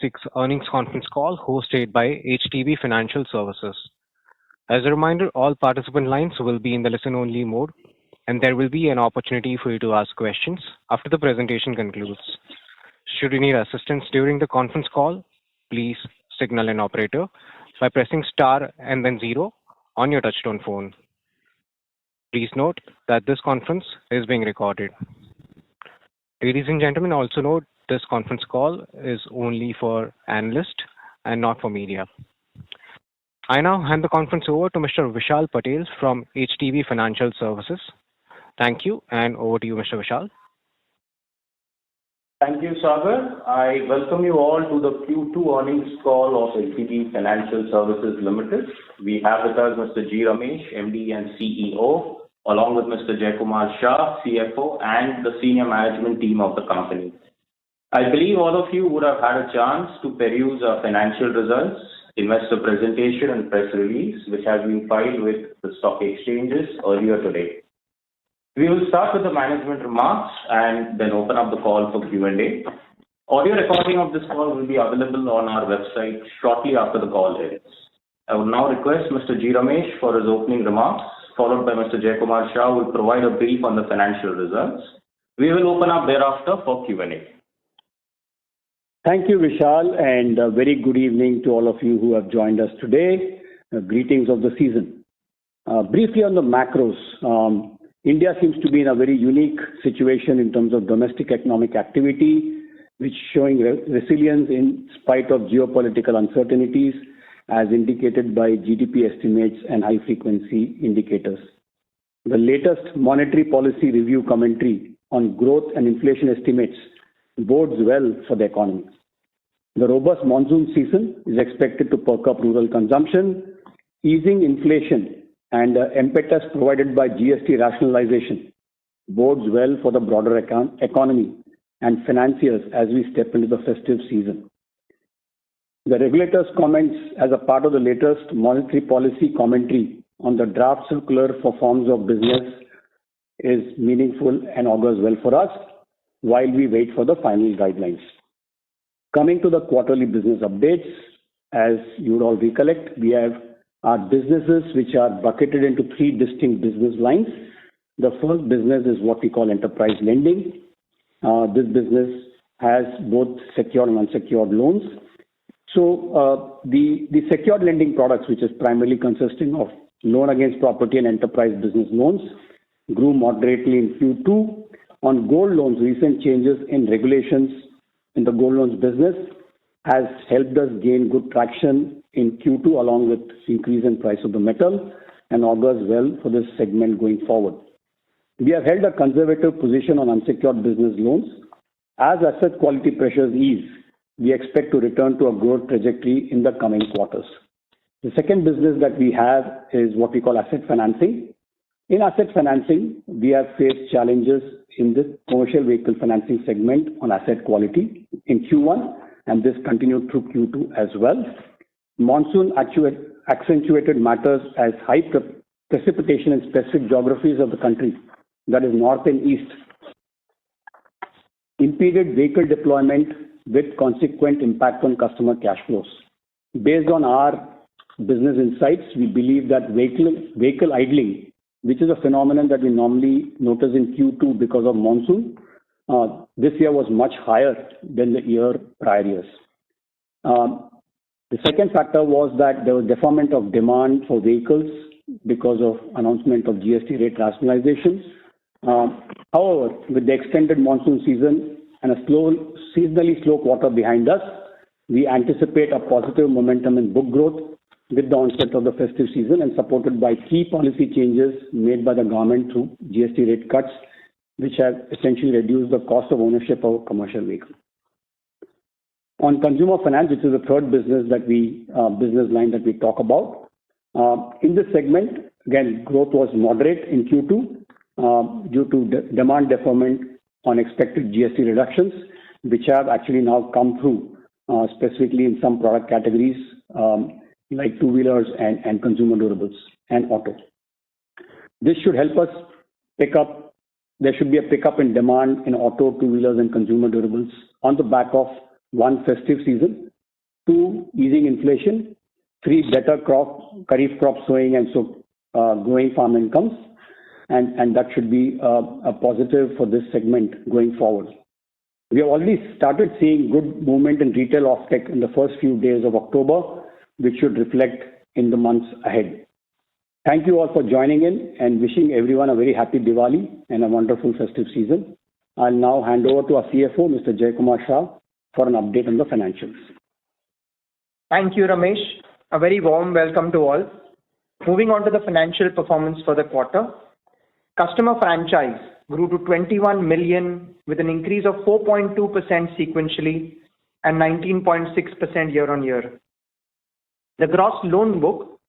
FY26 earnings conference call hosted by HDB Financial Services. As a reminder, all participant lines will be in the listen-only mode, and there will be an opportunity for you to ask questions after the presentation concludes. Should you need assistance during the conference call, please signal an operator by pressing star and then 0 on your touchtone phone. Please note that this conference is being recorded. Ladies and gentlemen, also note this conference call is only for analysts and not for media. I now hand the conference over to Mr. Vishal Patel from HDB Financial Services. Thank you, and over to you, Mr. Vishal. Thank you, Sagar. I welcome you all to the Q2 earnings call of HDB Financial Services Limited. We have with us Mr. G. Ramesh, MD and CEO, along with Mr. Jaikumar Shah, CFO, and the senior management team of the company. I believe all of you would have had a chance to peruse our financial results, investor presentation and press release, which has been filed with the stock exchanges earlier today. We will start with the management remarks and then open up the call for Q&A. Audio recording of this call will be available on our website shortly after the call ends. I will now request Mr. G. Ramesh for his opening remarks, followed by Mr. Jaikumar Shah, who will provide a brief on the financial results. We will open up thereafter for Q&A. Thank you, Vishal, and a very good evening to all of you who have joined us today. Greetings of the season. Briefly on the macros, India seems to be in a very unique situation in terms of domestic economic activity, which is showing resilience in spite of geopolitical uncertainties, as indicated by GDP estimates and high-frequency indicators. The latest monetary policy review commentary on growth and inflation estimates bodes well for the economy. The robust monsoon season is expected to perk up rural consumption, easing inflation, and impetus provided by GST rationalization bodes well for the broader economy and financiers as we step into the festive season. The regulator's comments as a part of the latest monetary policy commentary on the draft circular for forms of business is meaningful and augurs well for us while we wait for the final guidelines. Coming to the quarterly business updates, as you would all recollect, we have our businesses which are bucketed into 3 distinct business lines. The first business is what we call enterprise lending. This business has both secured and unsecured loans. So the secured lending products, which is primarily consisting of loan against property and enterprise business loans, grew moderately in Q2. On gold loans, recent changes in regulations in the gold loans business has helped us gain good traction in Q2 along with increase in price of the metal and augurs well for this segment going forward. We have held a conservative position on unsecured business loans. As asset quality pressures ease, we expect to return to a growth trajectory in the coming quarters. The second business that we have is what we call asset financing. In asset financing, we have faced challenges in the commercial vehicle financing segment on asset quality in Q1, and this continued through Q2 as well. Monsoon accentuated matters as high precipitation in specific geographies of the country, that is north and east, impeded vehicle deployment with consequent impact on customer cash flows. Based on our business insights, we believe that vehicle idling, which is a phenomenon that we normally notice in Q2 because of monsoon, this year was much higher than the prior years. The second factor was that there was deferment of demand for vehicles because of announcement of GST rate rationalization. However, with the extended monsoon season and a seasonally slow quarter behind us, we anticipate a positive momentum in book growth with the onset of the festive season and supported by key policy changes made by the government through GST rate cuts, which have essentially reduced the cost of ownership of a commercial vehicle. On consumer finance, which is the third business line that we talk about, in this segment, again, growth was moderate in Q2 due to demand deferment on expected GST reductions, which have actually now come through, specifically in some product categories like two-wheelers and consumer durables and auto. This should help us pick up. There should be a pickup in demand in auto, two-wheelers, and consumer durables on the back of one festive season 2, easing inflation, 3, better kharif crop sowing and so growing farm incomes, and that should be a positive for this segment going forward. We have already started seeing good movement in retail offtake in the first few days of October, which should reflect in the months ahead. Thank you all for joining in and wishing everyone a very happy Diwali and a wonderful festive season. I'll now hand over to our CFO, Mr. Jaykumar Shah, for an update on the financials. Thank you, Ramesh. A very warm welcome to all. Moving on to the financial performance for the quarter. Customer franchise grew to 21 million with an increase of 4.2% sequentially and 19.6% year-on-year. The gross loan book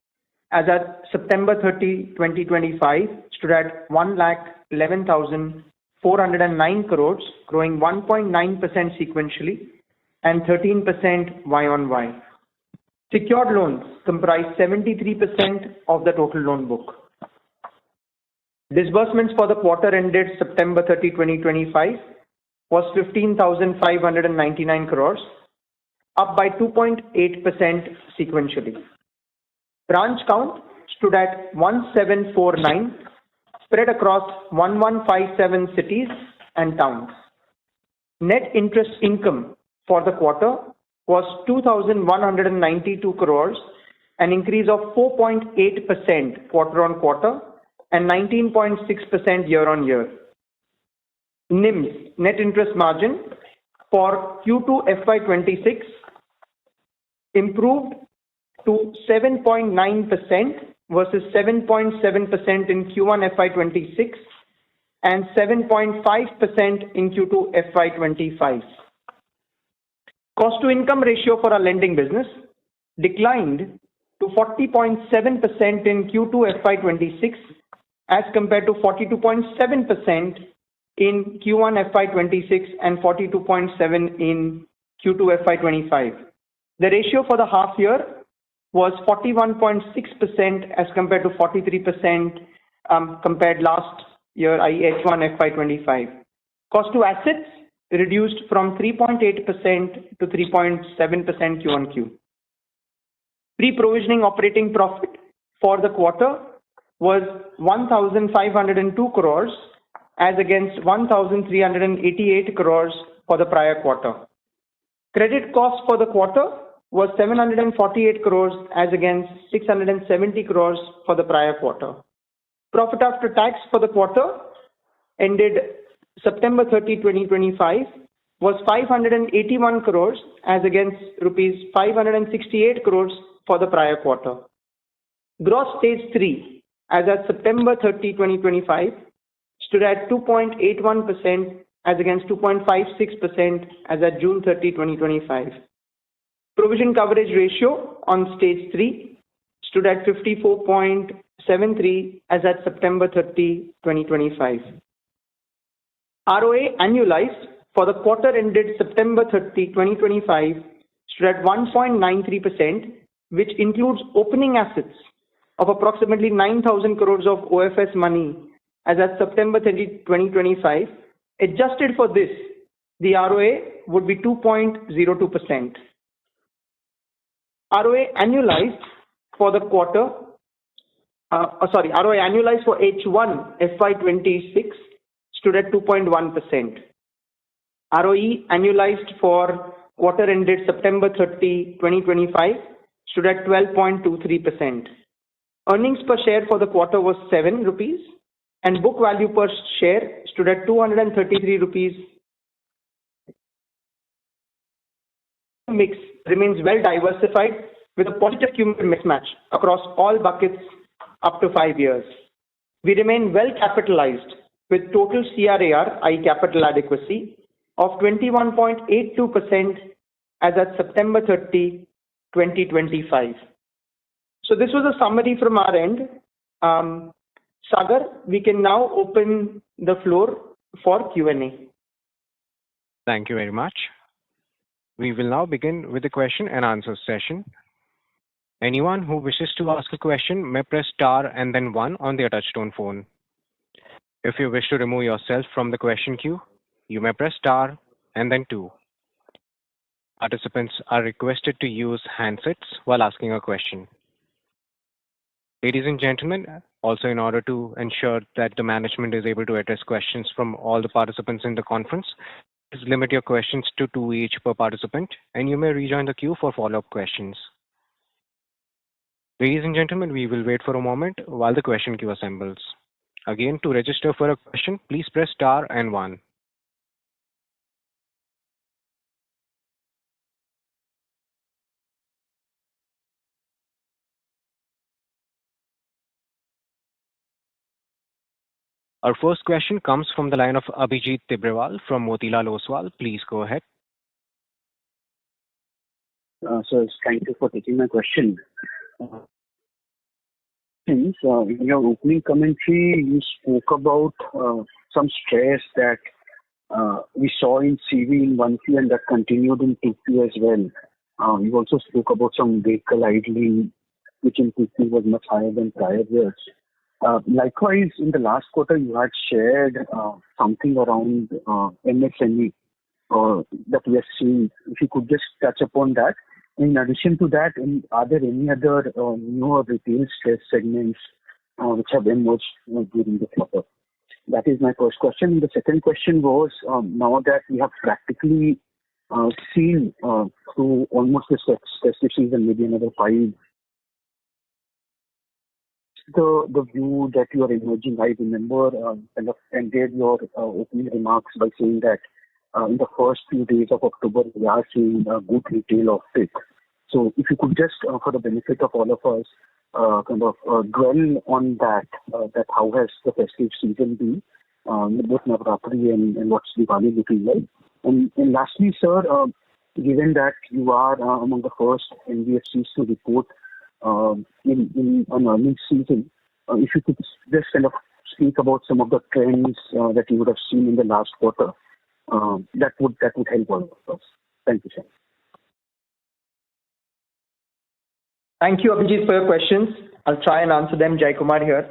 as at September 30, 2025 stood at 1,11,409 crores, growing 1.9% sequentially and 13% Y-on-Y. Secured loans comprise 73% of the total loan book. Disbursements for the quarter ended September 30, 2025 was 15,599 crores, up by 2.8% sequentially. Branch count stood at 1749, spread across 1157 cities and towns. Net interest income for the quarter was 2,192 crores, an increase of 4.8% quarter-on-quarter and 19.6% year-on-year. NIMS, net interest margin, for Q2FY26 improved to 7.9% versus 7.7% in Q1FY26 and 7.5% in Q2FY25. Cost to income ratio for our lending business declined to 40.7% in Q2FY26 as compared to 42.7% in Q1FY26 and 42.7% in Q2FY25. The ratio for the half year was 41.6% as compared to 43% compared last year, i.e. H1FY25. Cost to assets reduced from 3.8% to 3.7% Q-on-Q. Pre-provisioning operating profit for the quarter was 1,502 crores as against 1,388 crores for the prior quarter. Credit cost for the quarter was 748 crores as against 670 crores for the prior quarter. Profit after tax for the quarter ended September 30, 2025 was 581 crores as against rupees 568 crores for the prior quarter. Gross stage 3 as at September 30, 2025 stood at 2.81% as against 2.56% as at June 30, 2025. Provision coverage ratio on stage 3 stood at 54.73 as at September 30, 2025. ROA annualized for the quarter ended September 30, 2025 stood at 1.93%, which includes opening assets of approximately 9,000 crores of OFS money as at September 30, 2025. Adjusted for this, the ROA would be 2.02%. ROA annualized for the quarter, ROA annualized for H1 FY26 stood at 2.1%. ROE annualized for quarter ended September 30, 2025 stood at 12.23%. Earnings per share for the quarter was 7 rupees and book value per share stood at 233 rupees. Mix remains well diversified with a positive cumulative mismatch across all buckets up to 5 years. We remain well capitalized with total CRAR, i.e. capital adequacy, of 21.82% as at September 30, 2025. So this was a summary from our end. Sagar, we can now open the floor for Q&A. Thank you very much. We will now begin with the question and answer session. Anyone who wishes to ask a question may press star and then 1 on their touchtone phone. If you wish to remove yourself from the question queue, you may press star and then 2. participants are requested to use handsets while asking a question. Ladies and gentlemen, also in order to ensure that the management is able to address questions from all the participants in the conference, please limit your questions to 2 each per participant, and you may rejoin the queue for follow-up questions. Ladies and gentlemen, we will wait for a moment while the question queue assembles. Again, to register for a question, please press star and 1. Our first question comes from the line of Abhijit Tibrewal from Motilal Oswal. Please go ahead. So thank you for taking my question. In your opening commentary, you spoke about some stress that we saw in CV in 1Q and that continued in 2Q as well. You also spoke about some vehicle idling, which in 2Q was much higher than prior years. Likewise, in the last quarter, you had shared something around MSME that we are seeing. If you could just touch upon that. In addition to that, are there any other newer retail stress segments which have emerged during the quarter? That is my first question. The second question was, now that we have practically seen through almost the festive season, maybe another 5, the view that you are emerging, I remember kind of ended your opening remarks by saying that in the first few days of October, we are seeing a good retail uptick. So if you could just, for the benefit of all of us, dwell on that how has the festive season been, both Navratri and what's Diwali looking like. And lastly, sir, given that you are among the first NBFCs to report in an earnings season, if you could just kind of speak about some of the trends that you would have seen in the last quarter, that would help all of us. Thank you, sir. Thank you, Abhijit, for your questions. I'll try and answer them. Jai Kumar here.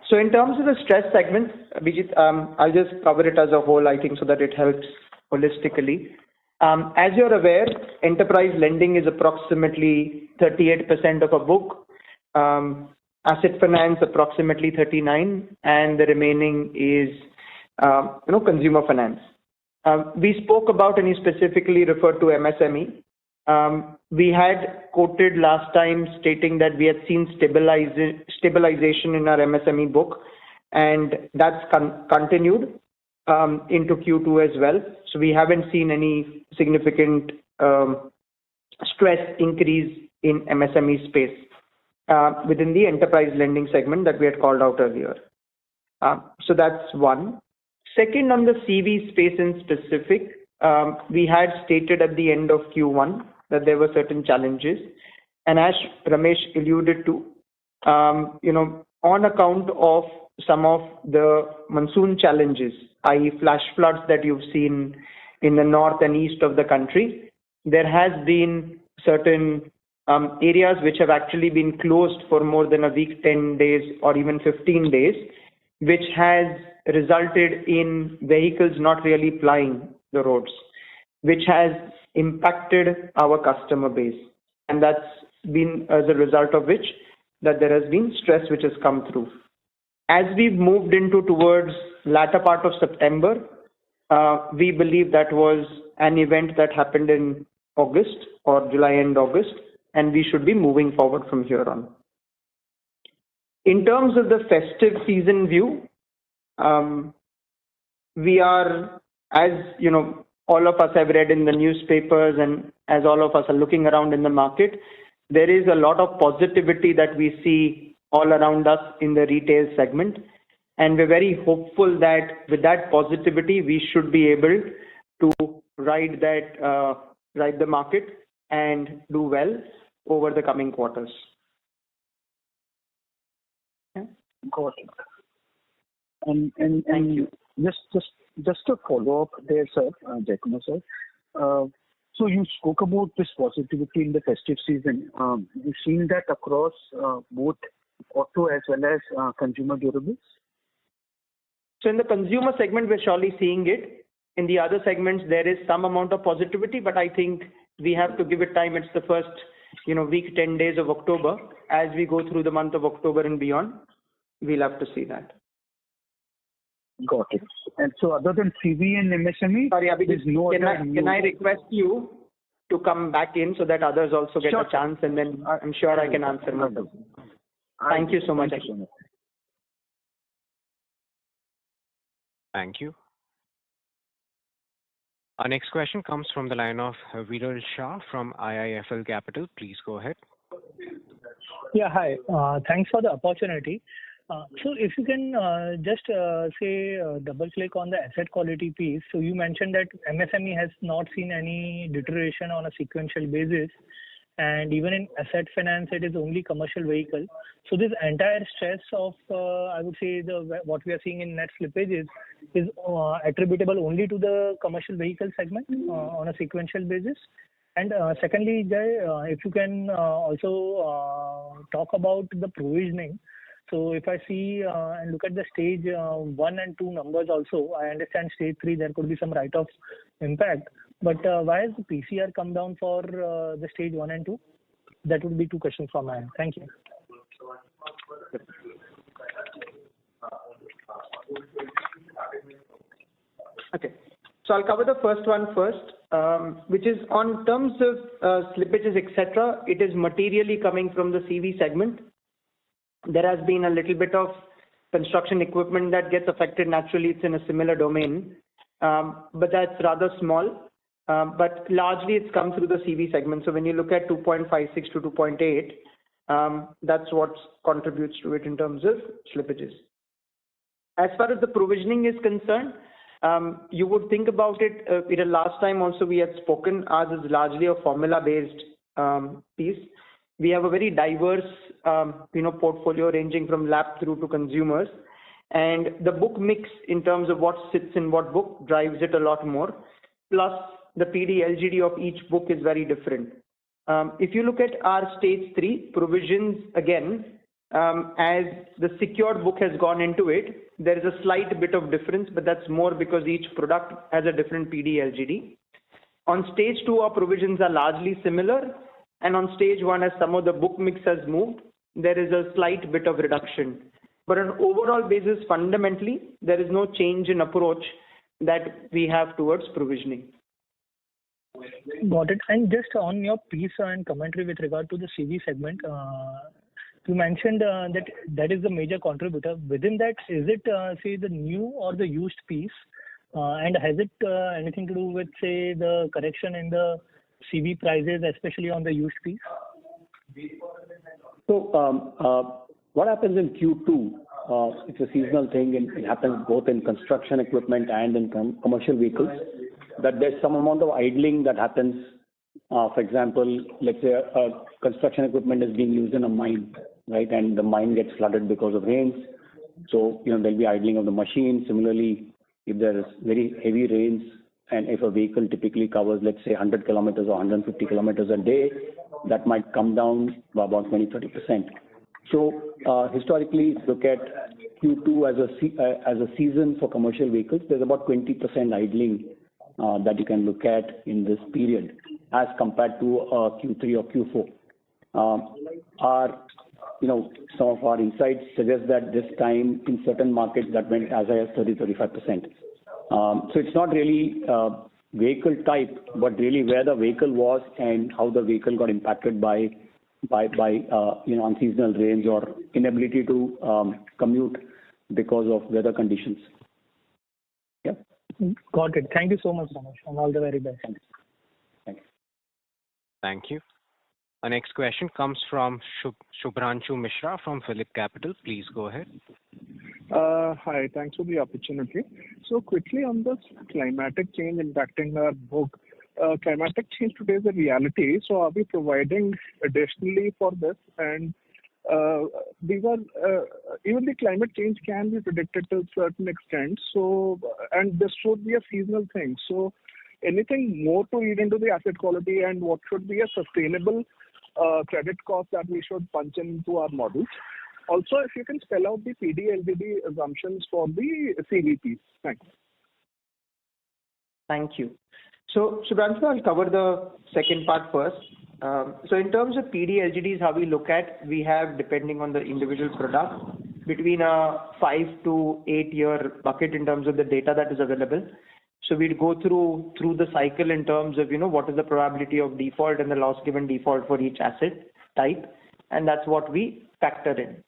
So in terms of the stress segment, Abhijit, I'll just cover it as a whole, I think, so that it helps holistically. As you're aware, enterprise lending is approximately 38% of a book, asset finance approximately 39%, and the remaining is consumer finance. We spoke about, and you specifically referred to MSME. We had quoted last time stating that we had seen stabilization in our MSME book, and that's continued into Q2 as well. So we haven't seen any significant stress increase in MSME space within the enterprise lending segment that we had called out earlier. So that's one. Second, on the CV space in specific, we had stated at the end of Q1 that there were certain challenges. And as Ramesh alluded to, on account of some of the monsoon challenges, i.e. flash floods that you've seen in the north and east of the country, there has been certain areas which have actually been closed for more than a week, 10 days, or even 15 days, which has resulted in vehicles not really plying the roads, which has impacted our customer base. And that's been as a result of which that there has been stress which has come through. As we've moved towards latter part of September, we believe that was an event that happened in August or July and August, and we should be moving forward from here on. In terms of the festive season view, we are, as all of us have read in the newspapers and as all of us are looking around in the market, there is a lot of positivity that we see all around us in the retail segment. And we're very hopeful that with that positivity, we should be able to ride the market and do well over the coming quarters. Yeah. Got it. And Thank you. Just a follow up there, sir, Jai Kumar, sir. So you spoke about this positivity in the festive season. You've seen that across both auto as well as consumer durables? So in the consumer segment, we're surely seeing it. In the other segments, there is some amount of positivity, but I think we have to give it time. It's the first, week, 10 days of October. As we go through the month of October and beyond, we'll have to see that. Got it. And so other than CV and MSME, sorry, Abhijit, there's no can I request you to come back in so that others also get a chance, and then I'm sure I can answer more. Thank you so much. Thank you. Our next question comes from the line of Viral Shah from IIFL Capital. Please go ahead. Yeah, hi. Thanks for the opportunity. So if you can just double click on the asset quality piece. So you mentioned that MSME has not seen any deterioration on a sequential basis, and even in asset finance it is only commercial vehicle. So this entire stress of I would say what we are seeing in net slippages is attributable only to the commercial vehicle segment on a sequential basis. And secondly, Jai, if you can also talk about the provisioning. So if I see and look at the stage 1 and 2 numbers also, I understand stage 3 there could be some write-off impact. But why has the PCR come down for the stage 1 and 2? That would be 2 questions from my end. Thank you. Okay. So I'll cover the first one first, which is on terms of slippages, etc. It is materially coming from the CV segment. There has been a little bit of construction equipment that gets affected. Naturally, it's in a similar domain, but that's rather small. But largely, it's come through the CV segment. So when you look at 2.56 to 2.8, that's what contributes to it in terms of slippages. As far as the provisioning is concerned, you would think about it. Last time also we had spoken, ours is largely a formula-based piece. We have a very diverse, portfolio ranging from LAP through to consumers, and the book mix in terms of what sits in what book drives it a lot more. Plus, the PD LGD of each book is very different. If you look at our stage 3 provisions again, as the secured book has gone into it, there is a slight bit of difference, but that's more because each product has a different PD LGD. On stage 2, our provisions are largely similar. And on stage 1, as some of the book mix has moved, there is a slight bit of reduction. But on an overall basis, fundamentally, there is no change in approach that we have towards provisioning. Got it. And just on your piece and commentary with regard to the CV segment, you mentioned that is the major contributor. Within that, is it, say, the new or the used piece? And has it anything to do with, say, the correction in the CV prices, especially on the used piece? So what happens in Q2, it's a seasonal thing, and it happens both in construction equipment and in commercial vehicles, that there's some amount of idling that happens. For example, let's say a construction equipment is being used in a mine, right, and the mine gets flooded because of rains. So, there'll be idling of the machine. Similarly, if there is very heavy rains, and if a vehicle typically covers, let's say, 100 kilometers or 150 kilometers a day, that might come down by about 20-30%. So historically, look at Q2 as a season for commercial vehicles. There's about 20% idling that you can look at in this period as compared to Q3 or Q4. Some of our insights suggest that this time in certain markets that went as high as 30-35%. So it's not really vehicle type, but really where the vehicle was and how the vehicle got impacted by unseasonal rains or inability to commute because of weather conditions. Yeah. Got it. Thank you so much, Ramesh, and all the very best. Thanks. Thank you. Our next question comes from Shubhranshu Mishra from Phillip Capital. Please go ahead. Hi, thanks for the opportunity. So quickly on this climatic change impacting our book, climatic change today is a reality. So are we providing additionally for this? And these are even the climate change can be predicted to a certain extent. So and this should be a seasonal thing. So anything more to read into the asset quality and what should be a sustainable credit cost that we should punch into our models? Also, if you can spell out the PD LGD assumptions for the CVPs. Thanks. Thank you. So, Shubhranshu, I'll cover the second part first. So in terms of PD LGDs, how we look at, we have, depending on the individual product, between a 5 to 8 year bucket in terms of the data that is available. So we'd go through the cycle in terms of, what is the probability of default and the loss given default for each asset type. And that's what we factor in.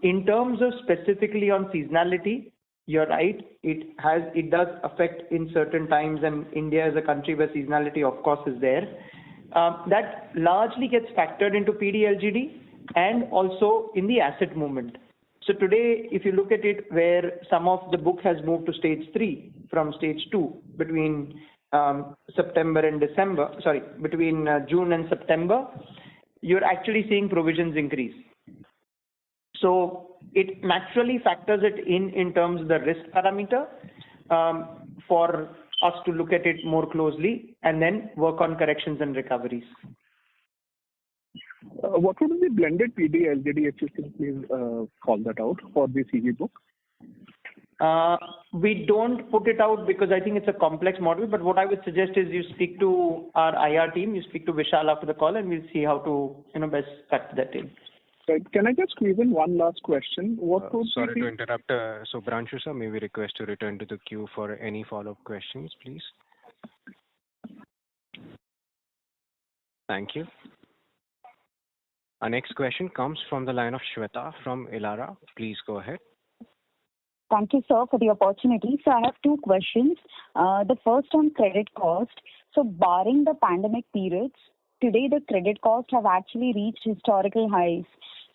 In terms of specifically on seasonality, you're right. It does affect in certain times, and India is a country where seasonality, of course, is there. That largely gets factored into PD LGD and also in the asset movement. So today, if you look at it, where some of the book has moved to stage 3 from stage 2 between between June and September, you're actually seeing provisions increase. So it naturally factors it in terms of the risk parameter for us to look at it more closely and then work on corrections and recoveries. What would be the blended PD LGD, if you can please call that out for the CV book? We don't put it out because I think it's a complex model, but what I would suggest is you speak to our IR team, you speak to Vishal after the call, and we'll see how to best factor that in. Right. Can I just squeeze in one last question? Sorry to interrupt. So, Branshu sir, may we request to return to the queue for any follow-up questions, please? Thank you. Our next question comes from the line of Shweta from Elara. Please go ahead. Thank you, sir, for the opportunity. So I have two questions. The first on credit cost. So barring the pandemic periods, today the credit cost have actually reached historical highs.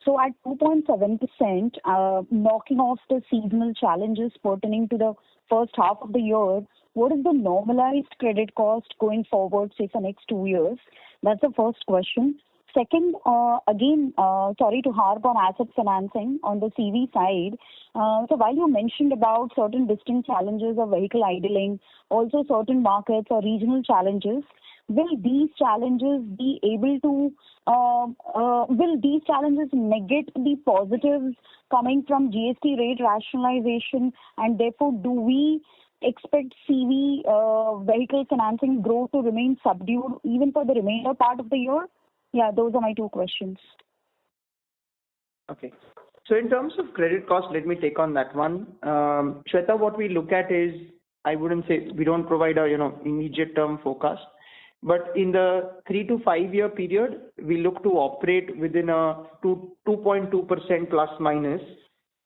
So at 2.7%, knocking off the seasonal challenges pertaining to the first half of the year, what is the normalized credit cost going forward, say for next 2 years? That's the first question. Second, again, sorry to harp on asset financing on the CV side. So while you mentioned about certain distinct challenges of vehicle idling, also certain markets or regional challenges, will these challenges be able to, will these challenges negate the positives coming from GST rate rationalization, and therefore do we expect CV vehicle financing growth to remain subdued even for the remainder part of the year? Yeah, those are my two questions. Okay. So in terms of credit cost, let me take on that one. Shweta, what we look at is, I wouldn't say we don't provide a immediate term forecast, but in the 3 to 5 year period, we look to operate within a 2.2% plus minus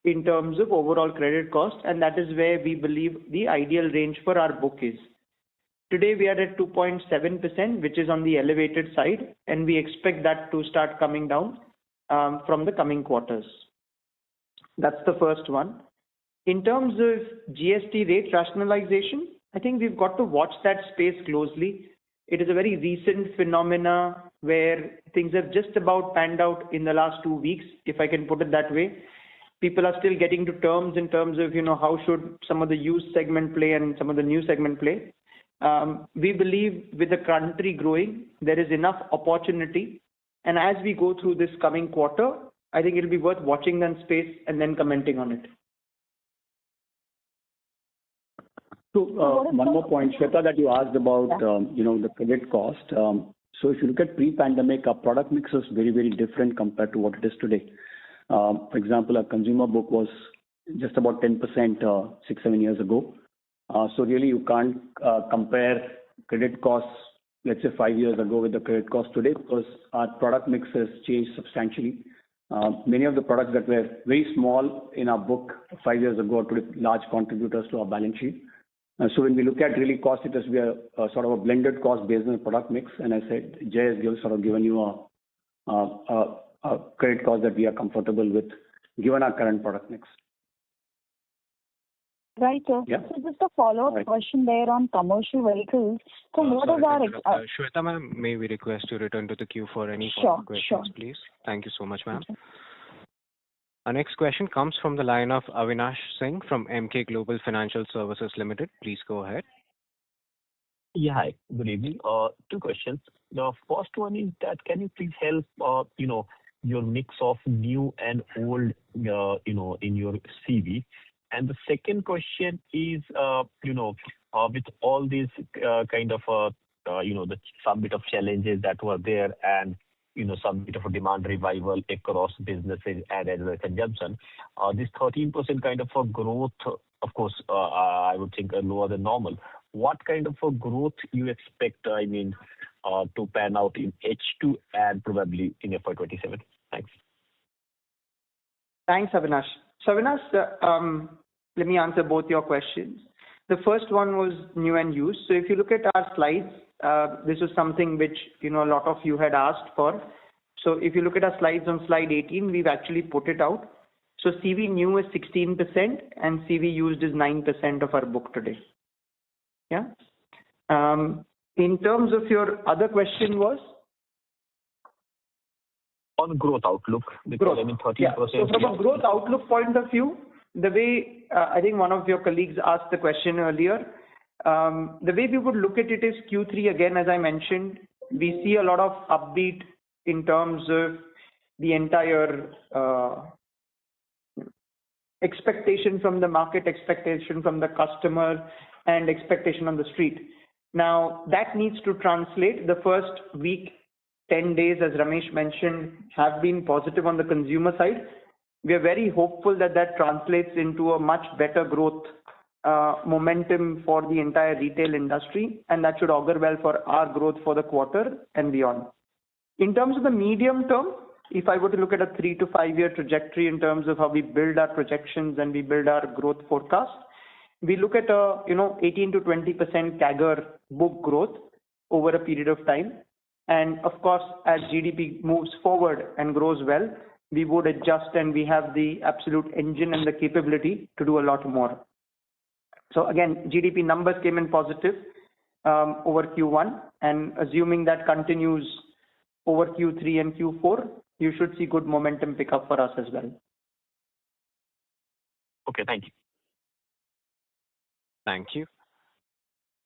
in terms of overall credit cost, and that is where we believe the ideal range for our book is. Today we are at 2.7%, which is on the elevated side, and we expect that to start coming down from the coming quarters. That's the first one. In terms of GST rate rationalization, I think we've got to watch that space closely. It is a very recent phenomena where things have just about panned out in the last 2 weeks, if I can put it that way. People are still getting to terms in terms of, how should some of the used segment play and some of the new segment play. We believe with the country growing, there is enough opportunity. And as we go through this coming quarter, I think it'll be worth watching that space and then commenting on it. So one more point, Shweta, that you asked about, the credit cost. So if you look at pre-pandemic, our product mix is very, very different compared to what it is today. For example, our consumer book was just about 10% 6-7 years ago. So really you can't compare credit costs, let's say 5 years ago with the credit cost today, because our product mix has changed substantially. Many of the products that were very small in our book 5 years ago are today large contributors to our balance sheet. So when we look at really cost, it has to be a sort of a blended cost based on the product mix. And I said, Jay has given you a credit cost that we are comfortable with, given our current product mix. Right, sir. Yeah. So just a follow-up question there on commercial vehicles. So what is our... Shweta ma'am, may we request to return to the queue for any follow-up questions, please? Thank you so much, ma'am. Okay. Our next question comes from the line of Avinash Singh from Emkay Global Financial Services Limited. Please go ahead. Yeah, hi. Good evening. Two questions. The first one is that can you please help, your mix of new and old, in your CV? And the second question is, with all these kind of some bit of challenges that were there and some bit of a demand revival across businesses and as well as consumption, this 13% kind of a growth, of course, I would think lower than normal. What kind of a growth you expect, to pan out in H2 and probably in FY27? Thanks. Thanks, Avinash. So Avinash, let me answer both your questions. The first one was new and used. So if you look at our slides, this is something which a lot of you had asked for. So if you look at our slides on slide 18, we've actually put it out. So CV new is 16% and CV used is 9% of our book today. Yeah. In terms of your other question was? On growth outlook, because 13%. Yeah. So from a growth outlook point of view, the way I think one of your colleagues asked the question earlier, the way we would look at it is Q3 again, as I mentioned, we see a lot of upbeat in terms of the entire expectation from the market, expectation from the customer, and expectation on the street. Now, that needs to translate. The first week, 10 days, as Ramesh mentioned, have been positive on the consumer side. We are very hopeful that that translates into a much better growth momentum for the entire retail industry, and that should augur well for our growth for the quarter and beyond. In terms of the medium term, if I were to look at a 3 to 5 year trajectory in terms of how we build our projections and we build our growth forecast, we look at a 18 to 20% CAGR book growth over a period of time. And of course, as GDP moves forward and grows well, we would adjust, and we have the absolute engine and the capability to do a lot more. So again, GDP numbers came in positive over Q1, and assuming that continues over Q3 and Q4, you should see good momentum pick up for us as well. Okay, thank you. Thank you.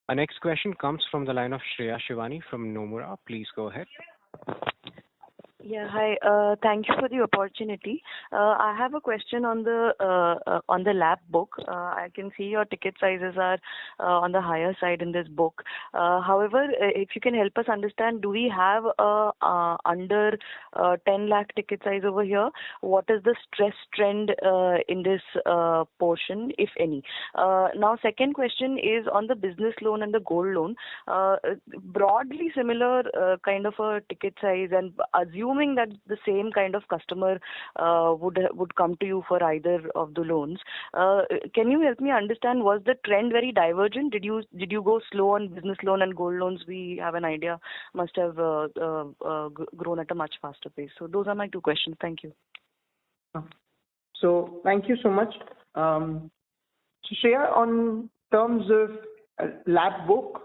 Our next question comes from the line of Shreya Shivani from Nomura. Please go ahead. Yeah, hi. Thank you for the opportunity. I have a question on the LAP book. I can see your ticket sizes are on the higher side in this book. However, if you can help us understand, do we have under 10 lakh ticket size over here? What is the stress trend in this portion, if any? Now, second question is on the business loan and the gold loan. Broadly similar kind of a ticket size, and assuming that the same kind of customer would come to you for either of the loans. Can you help me understand, was the trend very divergent? Did you go slow on business loan and gold loans? We have an idea must have grown at a much faster pace. So those are my two questions. Thank you. So thank you so much. So Shreya, on terms of LAP book,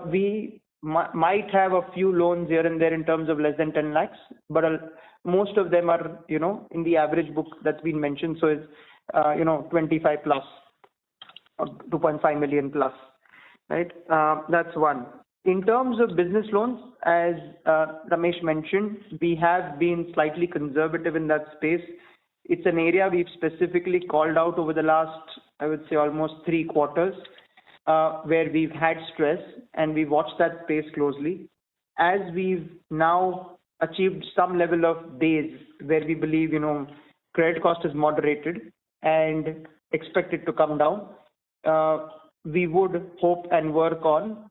we might have a few loans here and there in terms of less than 10 lakhs, but most of them are, in the average book that's been mentioned. So it's, 25 plus, 2.5 million plus, right? That's one. In terms of business loans, as Ramesh mentioned, we have been slightly conservative in that space. It's an area we've specifically called out over the last, I would say, almost 3 quarters. Where we've had stress, and we watched that space closely. As we've now achieved some level of days where we believe, credit cost is moderated and expected to come down, we would hope and work on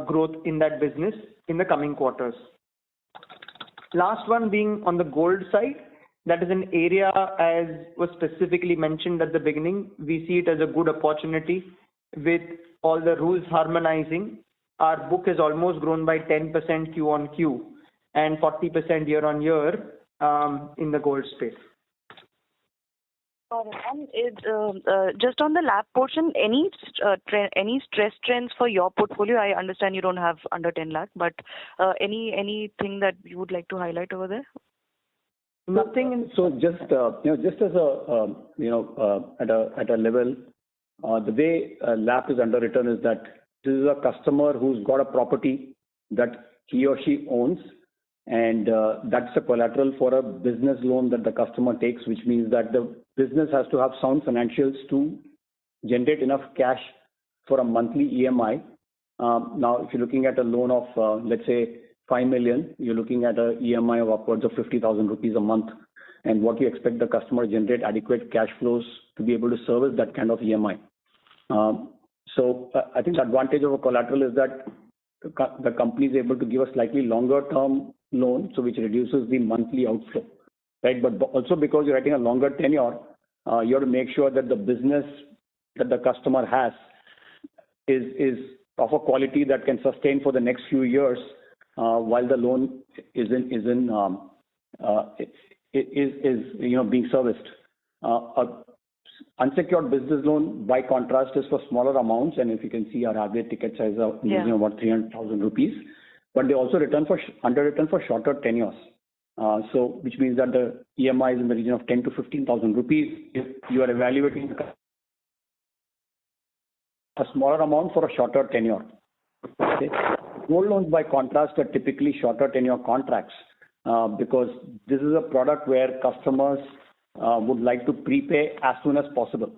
growth in that business in the coming quarters. Last one being on the gold side, that is an area, as was specifically mentioned at the beginning, we see it as a good opportunity. With all the rules harmonizing, our book has almost grown by 10% Q on Q and 40% year on year in the gold space. And just on the LAP portion, any stress trends for your portfolio? I understand you don't have under 10 lakh, but anything that you would like to highlight over there? Nothing. So just as at a level, the way LAP is underwritten is that this is a customer who's got a property that he or she owns, and that's a collateral for a business loan that the customer takes, which means that the business has to have sound financials to generate enough cash for a monthly EMI. Now, if you're looking at a loan of, let's say, 5 million, you're looking at an EMI of upwards of 50,000 rupees a month. And what you expect the customer to generate adequate cash flows to be able to service that kind of EMI. So I think the advantage of a collateral is that the company is able to give a slightly longer term loan, so which reduces the monthly outflow, right? But also because you're writing a longer tenure, you have to make sure that the business that the customer has is of a quality that can sustain for the next few years while the loan is being serviced. Unsecured business loan, by contrast, is for smaller amounts, and if you can see, our average ticket size are about 300,000 rupees. But they also underwritten for shorter tenures. So, which means that the EMI is in the region of 10 to 15,000 rupees. If you are evaluating a smaller amount for a shorter tenure. Okay. Gold loans, by contrast, are typically shorter tenure contracts because this is a product where customers would like to prepay as soon as possible,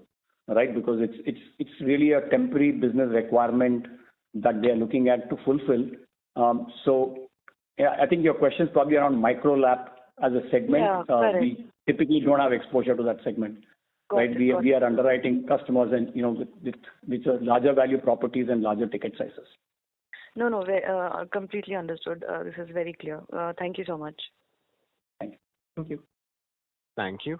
right? Because it's really a temporary business requirement that they are looking at to fulfill. So, yeah, I think your question is probably around micro LAP as a segment. Yeah, we typically don't have exposure to that segment, right? We are underwriting customers and with larger value properties and larger ticket sizes. No, completely understood. This is very clear. Thank you so much. Thank you. Thank you. Thank you.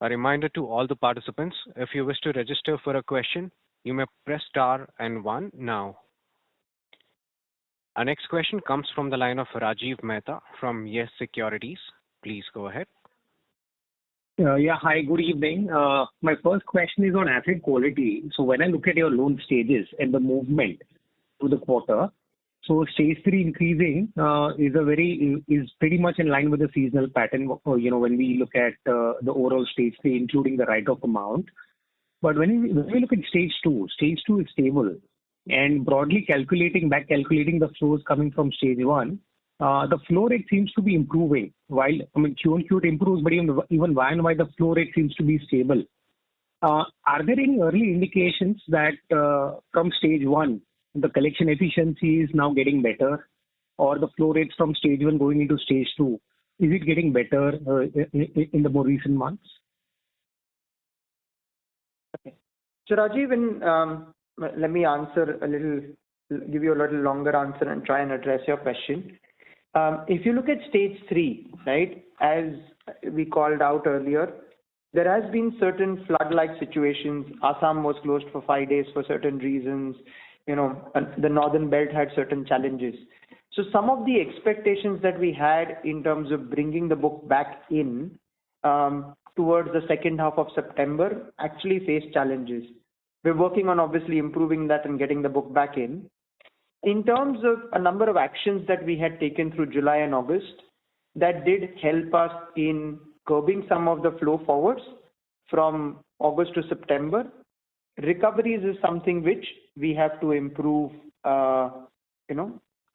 A reminder to all the participants, if you wish to register for a question, you may press star and 1 now. Our next question comes from the line of Rajiv Mehta from Yes Securities. Please go ahead. Yeah, hi, good evening. My first question is on asset quality. So when I look at your loan stages and the movement through the quarter, so stage 3 increasing is pretty much in line with the seasonal pattern, when we look at the overall stage 3, including the write-off amount. But when we look at stage 2 is stable. And broadly calculating the flows coming from stage 1, the flow rate seems to be improving. While, Q on Q it improves, but even Y and Y, the flow rate seems to be stable. Are there any early indications that from stage 1, the collection efficiency is now getting better, or the flow rates from stage 1 going into stage 2, is it getting better in the more recent months? Okay. So Rajiv, let me give you a little longer answer and try and address your question. If you look at stage 3, right, as we called out earlier, there has been certain flood-like situations. Assam was closed for 5 days for certain reasons. The northern belt had certain challenges. So some of the expectations that we had in terms of bringing the book back in towards the second half of September actually faced challenges. We're working on obviously improving that and getting the book back in. In terms of a number of actions that we had taken through July and August, that did help us in curbing some of the flow forwards from August to September. Recoveries is something which we have to improve,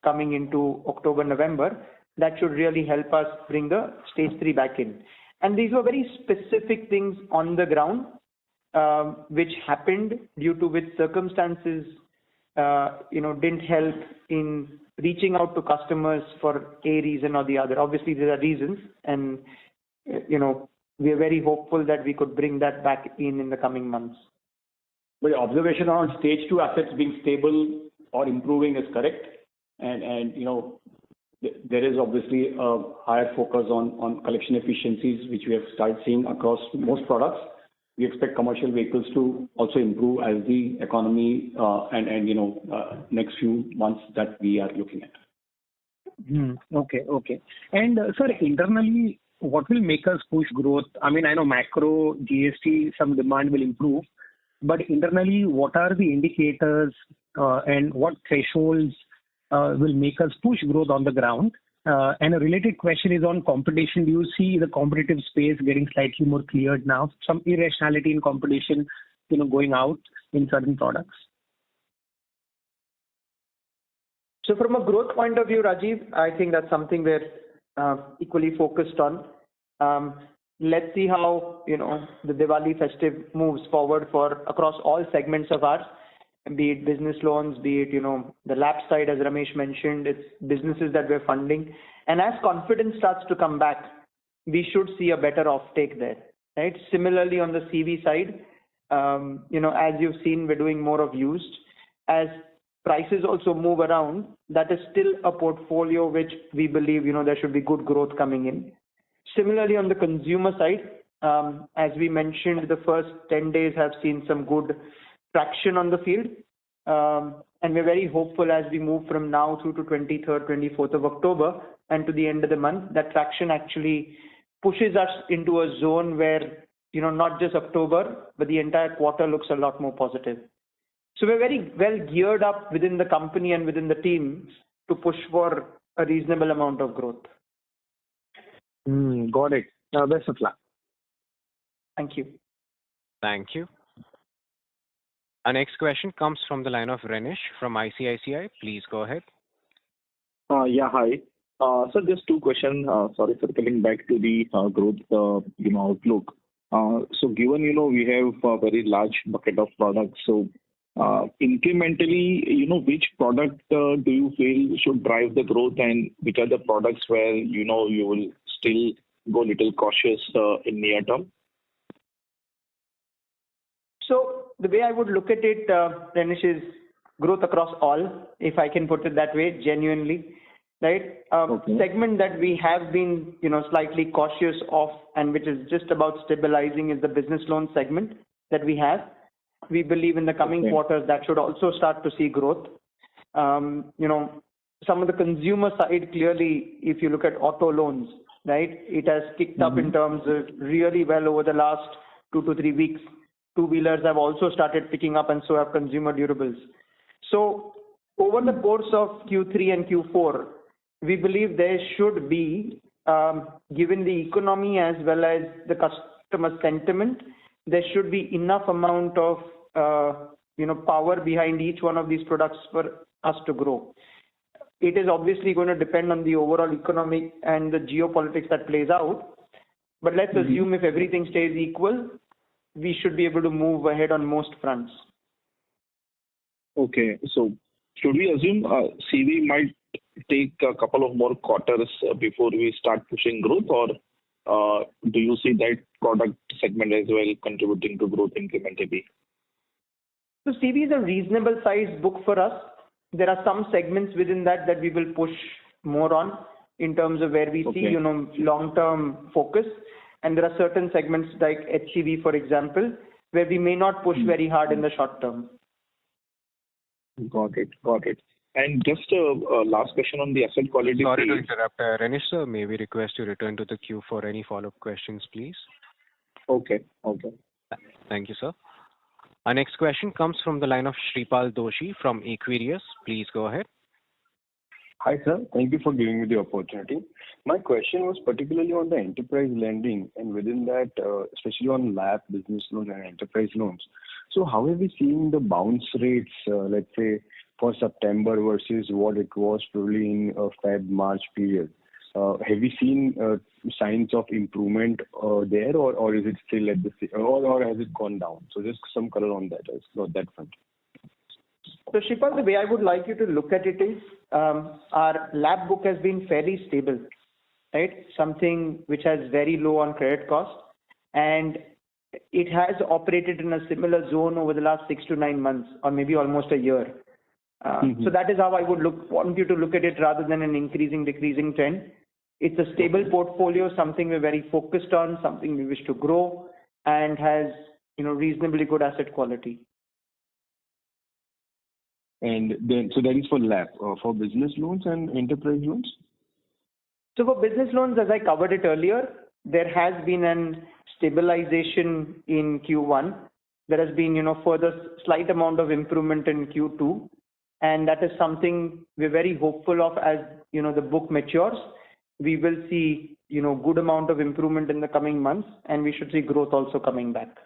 coming into October, November. That should really help us bring the stage 3 back in. And these were very specific things on the ground, which happened due to which circumstances, didn't help in reaching out to customers for a reason or the other. Obviously, there are reasons, and we are very hopeful that we could bring that back in the coming months. But the observation on stage 2 assets being stable or improving is correct, and there is obviously a higher focus on collection efficiencies, which we have started seeing across most products. We expect commercial vehicles to also improve as the economy next few months that we are looking at. Okay. And sir, internally, what will make us push growth? I know macro, GST, some demand will improve, but internally, what are the indicators and what thresholds will make us push growth on the ground? And a related question is on competition. Do you see the competitive space getting slightly more cleared now? Some irrationality in competition, going out in certain products? So from a growth point of view, Rajiv, I think that's something we're equally focused on. let's see how, the Diwali festive moves forward for across all segments of ours, be it business loans, be it, the LAP side, as Ramesh mentioned, it's businesses that we're funding. And as confidence starts to come back, we should see a better offtake there, right? Similarly, on the CV side, as you've seen, we're doing more of used. As prices also move around, that is still a portfolio which we believe, there should be good growth coming in. Similarly, on the consumer side, as we mentioned, the first 10 days have seen some good traction on the field. And we're very hopeful as we move from now through to 23rd, 24th of October and to the end of the month, that traction actually pushes us into a zone where, not just October, but the entire quarter looks a lot more positive. So we're very well geared up within the company and within the team to push for a reasonable amount of growth. Got it. Best of luck. Thank you. Thank you. Our next question comes from the line of Renish from ICICI. Please go ahead. Yeah, hi. So just two questions. Sorry for coming back to the growth, outlook. So given, we have a very large bucket of products, so incrementally, which product do you feel should drive the growth, and which are the products where, you will still go a little cautious in near term? So the way I would look at it, Renish, is growth across all, if I can put it that way, genuinely, right? Okay. Segment that we have been, slightly cautious of and which is just about stabilizing is the business loan segment that we have. We believe in the coming quarters that should also start to see growth. Some of the consumer side, clearly, if you look at auto loans, right, it has kicked up in terms of really well over the last 2 to 3 weeks. Two-wheelers have also started picking up and so have consumer durables. So over the course of Q3 and Q4, we believe there should be, given the economy as well as the customer sentiment, there should be enough amount of power behind each one of these products for us to grow. It is obviously going to depend on the overall economic and the geopolitics that plays out. But let's assume if everything stays equal, we should be able to move ahead on most fronts. Okay, so should we assume CV might take a couple of more quarters before we start pushing growth, or do you see that product segment as well contributing to growth incrementally? So CV is a reasonable size book for us. There are some segments within that we will push more on in terms of where we see, long-term focus. And there are certain segments like HDB, for example, where we may not push very hard in the short term. Got it. And just a last question on the asset quality. Sorry to interrupt, Renish sir. May we request you return to the queue for any follow-up questions, please? Okay. Thank you, sir. Our next question comes from the line of Shripal Doshi from Equirius. Please go ahead. Hi, sir. Thank you for giving me the opportunity. My question was particularly on the enterprise lending, and within that, especially on LAP, business loans, and enterprise loans. So how have we seen the bounce rates, let's say, for September versus what it was probably in Feb-March period? Have we seen signs of improvement there, or is it still at the same, or has it gone down? So just some color on that front. So Shripal, the way I would like you to look at it is our LAP book has been fairly stable, right? Something which has very low on credit cost, and it has operated in a similar zone over the last 6 to 9 months, or maybe almost a year. So that is how I would want you to look at it rather than an decreasing trend. It's a stable portfolio, something we're very focused on, something we wish to grow, and has reasonably good asset quality. And then, so that is for LAP, for business loans and enterprise loans? So for business loans, as I covered it earlier, there has been an stabilization in Q1. There has been, further slight amount of improvement in Q2. And that is something we're very hopeful of as, the book matures. We will see, good amount of improvement in the coming months, and we should see growth also coming back.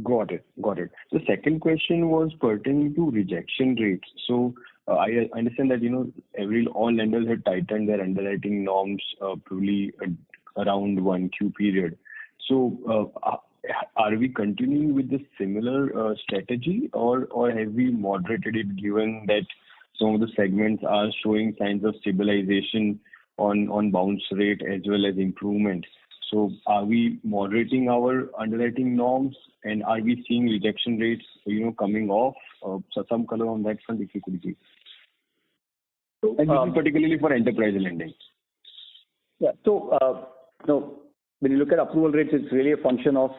Got it. The second question was pertaining to rejection rates. So I understand that all lenders have tightened their underwriting norms probably around 1Q period. So are we continuing with the similar strategy, or have we moderated it given that some of the segments are showing signs of stabilization on bounce rate as well as improvements? So are we moderating our underwriting norms, and are we seeing rejection rates, coming off? So some color on that front, if you could give. And this is particularly for enterprise lending. Yeah. So, when you look at approval rates, it's really a function of,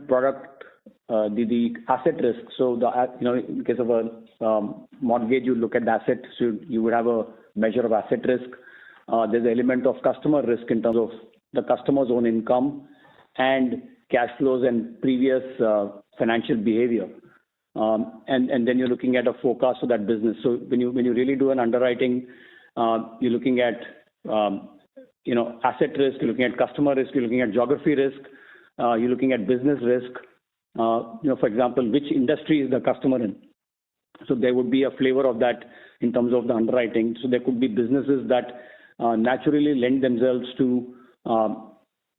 product, the asset risk. So, in case of a mortgage, you look at the asset, so you would have a measure of asset risk. There's an element of customer risk in terms of the customer's own income and cash flows and previous financial behavior. And then you're looking at a forecast for that business. So when you really do an underwriting, you're looking at asset risk, you're looking at customer risk, you're looking at geography risk, you're looking at business risk. For example, which industry is the customer in? So there would be a flavor of that in terms of the underwriting. So there could be businesses that naturally lend themselves to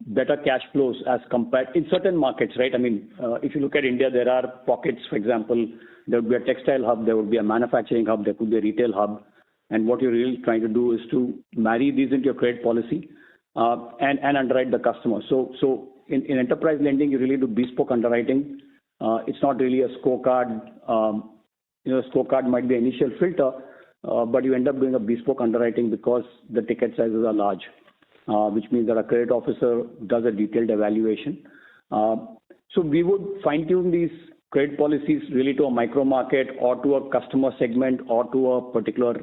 better cash flows as compared in certain markets, right? I mean, if you look at India, there are pockets, for example, there would be a textile hub, there would be a manufacturing hub, there could be a retail hub. And what you're really trying to do is to marry these into your credit policy and underwrite the customer. So in enterprise lending, you really do bespoke underwriting. It's not really a scorecard. A scorecard might be an initial filter, but you end up doing a bespoke underwriting because the ticket sizes are large. Which means that a credit officer does a detailed evaluation. So we would fine-tune these credit policies really to a micro market or to a customer segment or to a particular,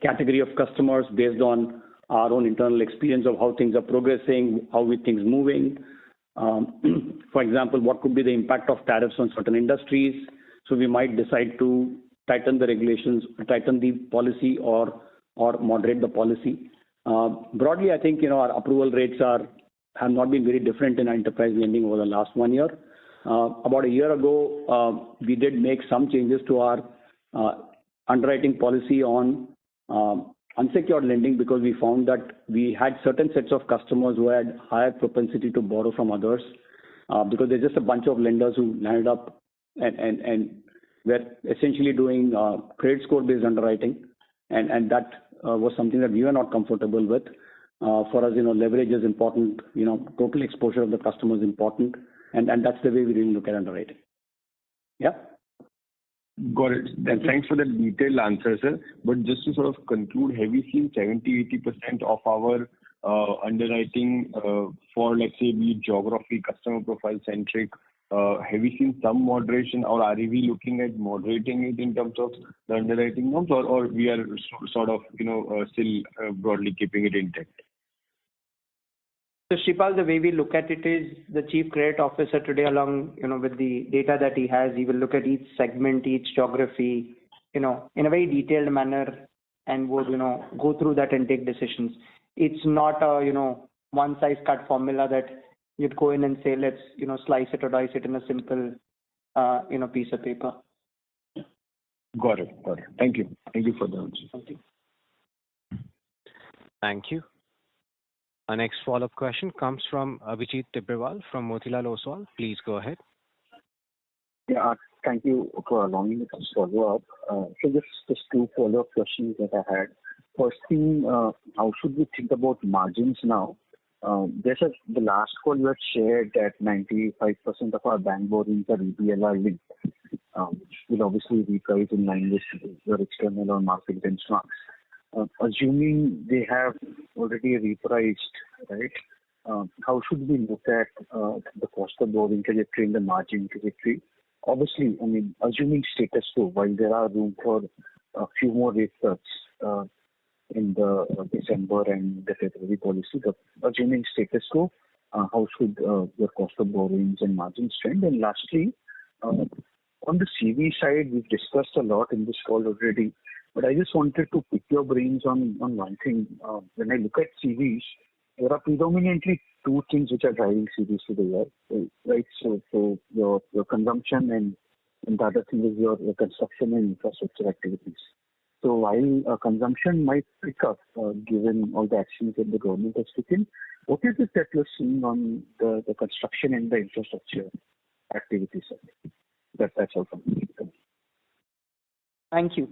category of customers based on our own internal experience of how things are progressing, how things moving. For example, what could be the impact of tariffs on certain industries? So we might decide to tighten the regulations, tighten the policy, or moderate the policy. Broadly, I think our approval rates have not been very different in enterprise lending over the last 1 year. About a year ago, we did make some changes to our underwriting policy on unsecured lending because we found that we had certain sets of customers who had higher propensity to borrow from others because there's just a bunch of lenders who landed up and were essentially doing credit score based underwriting, and that was something that we were not comfortable with. For us, leverage is important. Total exposure of the customer is important, and that's the way we really look at underwriting. Yeah. Got it. And thanks for the detailed answer, sir. But just to sort of conclude, have we seen 70-80% of our underwriting for, let's say, be geography, customer profile centric? Have we seen some moderation, or are we looking at moderating it in terms of the underwriting norms, or we are sort of, still broadly keeping it intact? So Shripal, the way we look at it is the chief credit officer today, along with the data that he has, he will look at each segment, each geography, in a very detailed manner, and would go through that and take decisions. It's not a one size cut formula that you'd go in and say, let's slice it or dice it in a simple piece of paper. Got it. Thank you for the answer. Thank you. Thank you. Our next follow-up question comes from Abhijit Tibrewal from Motilal Oswal. Please go ahead. Yeah, thank you for allowing me to follow up. So just two follow-up questions that I had. First thing, how should we think about margins now? The last call you had shared that 95% of our bank borrowings are EBLR linked, which will obviously reprice in line with your external or market benchmarks. Assuming they have already repriced, right? How should we look at the cost of borrowing trajectory and the margin trajectory? Obviously, I mean, assuming status quo, while there are room for a few more rate cuts in the December and the February policy, but assuming status quo, how should your cost of borrowings and margins trend? And lastly, on the CV side, we've discussed a lot in this call already, but I just wanted to pick your brains on one thing. When I look at CVs, there are predominantly two things which are driving CVs to the year, right? So your consumption and the other thing is your construction and infrastructure activities. So while consumption might pick up, given all the actions that the government has taken, what is it that you're seeing on the construction and the infrastructure activity side? That's all from me. Thank you.